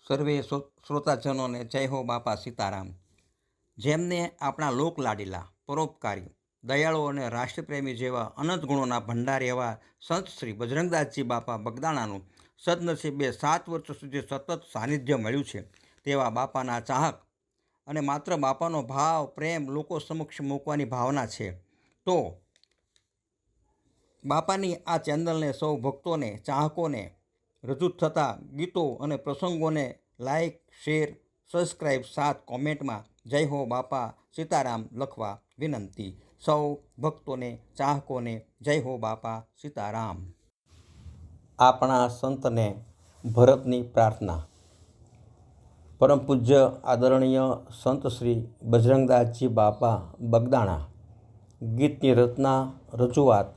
સર્વે શ્રોતાજનોને જય હો બાપા સીતારામ। જેમને આપણા લોક લાડીલા, પરોપકારી, દયાળુ અને રાષ્ટ્રપ્રેમી જેવા અનંત ગુણોના ભંડાર એવા સંત શ્રી બજરંગદાસજી બાપા બગદાણાનું સદનસીબે 7 વર્ષ સુધી સતત સાનિધ્ય મળ્યું છે તેવા બાપાના ચાહક અને માત્ર બાપાનો ભાવ પ્રેમ લોકો સમક્ષ મૂકવાની ભાવના છે તો બાપાની આ ચેનલને સૌ ભક્તોને ચાહકોને રજૂ થતા ગીતો અને પ્રસંગોને લાઈક, શેર, સબસ્ક્રાઈબ સાથ કોમેન્ટમાં જય હો બાપા સીતારામ લખવા વિનંતી। સૌ ભક્તોને ચાહકોને જય હો બાપા સીતારામ। આપણા સંતને ભરતની પ્રાર્થના। પરમ પૂજ્ય આદરણીય સંત શ્રી બજરંગદાસજી બાપા બગદાણા। ગીતની રચના રજૂઆત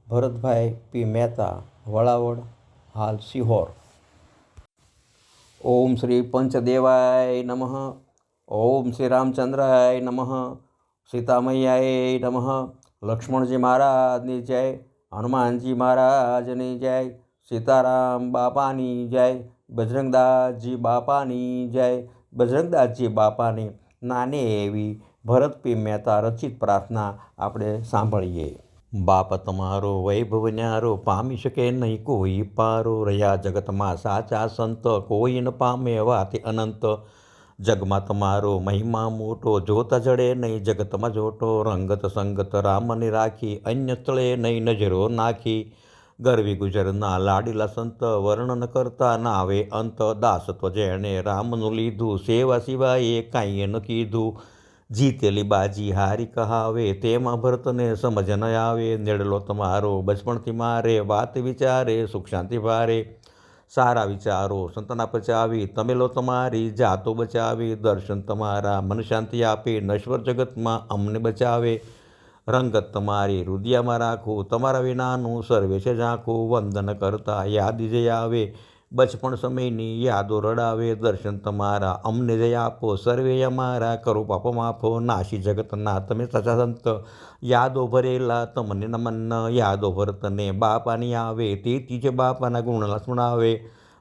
ભરતભાઈ પી મહેતા, વળાવડ, હાલ સિહોર। ઓમ શ્રી પંચદેવાય નમઃ। ઓમ શ્રી રામચંદ્રાય નમઃ। સીતામૈયાય નમઃ। લક્ષ્મણજી મહારાજની જય। હનુમાનજી મહારાજની જય। સીતારામ બાપાની જય। બજરંગદાસજી બાપાની જય। બજરંગદાસજી બાપાની નાની એવી ભરત પી મહેતા રચિત પ્રાર્થના આપણે સાંભળીએ। બાપ તમારો વૈભવ ન્યારો, પામી શકે નહીં કોઈ પારો। રહ્યા જગતમાં સાચા સંત, કોઈ ન પામે વાતે અનંત। જગમાં તમારો મહિમા મોટો, જોતા જડે નહીં જગતમાં જોટો। રંગત સંગત રામની રાખી, અન્ય સ્થળે નહીં નજરો નાખી। ગરવી ગુજરના લાડીલા સંત, વર્ણન કરતા ના આવે અંત। દાસત્વ જેણે રામનું લીધું, સેવા સિવાય કાંઈ ન કીધું। જીતેલી બાજી હારી કહાવે, તેમાં ભરતને સમજ ન આવે। નેડલો તમારો બચપણથી મારે, વાત વિચારે સુખ શાંતિ ભારે। સારા વિચારો સંતના પચાવી, તમે લો તમારી જાતો બચાવી। દર્શન તમારા મન શાંતિ આપે, નશ્વર જગતમાં અમને બચાવે। રંગત તમારી હૃદયમાં રાખું, તમારા વિનાનું સર્વે છે ઝાંખું। વંદન કરતા યાદ જય આવે, બચપણ સમયની યાદો રડાવે। દર્શન તમારા અમને જય આપો, સર્વે અમારા કરો પાપ માફો। નાસી જગતના તમે સાચા સંત, યાદો ભરેલા તમને નમન। યાદો ભરતને બાપાની આવે, તેથી જ બાપાના ગુણ સુણાવે।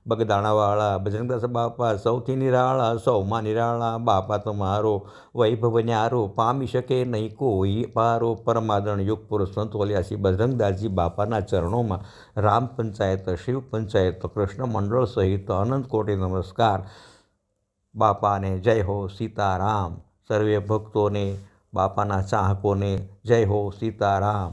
બગદાણાવાળા બજરંગદાસ બાપા સૌથી નિરાળા, સૌમાં નિરાળા। બાપા તમારો વૈભવ ન્યારો, પામી શકે નહીં કોઈ પારો। પરમાદરણ યુગ પુરુષ સંત વલ્યા શ્રી બજરંગદાસજી બાપાના ચરણોમાં રામ પંચાયત, શિવ પંચાયત, કૃષ્ણ મંડળ સહિત અનંત કોટી નમસ્કાર। બાપાને જય હો સીતારામ। સર્વે ભક્તોને, બાપાના ચાહકોને જય હો સીતારામ।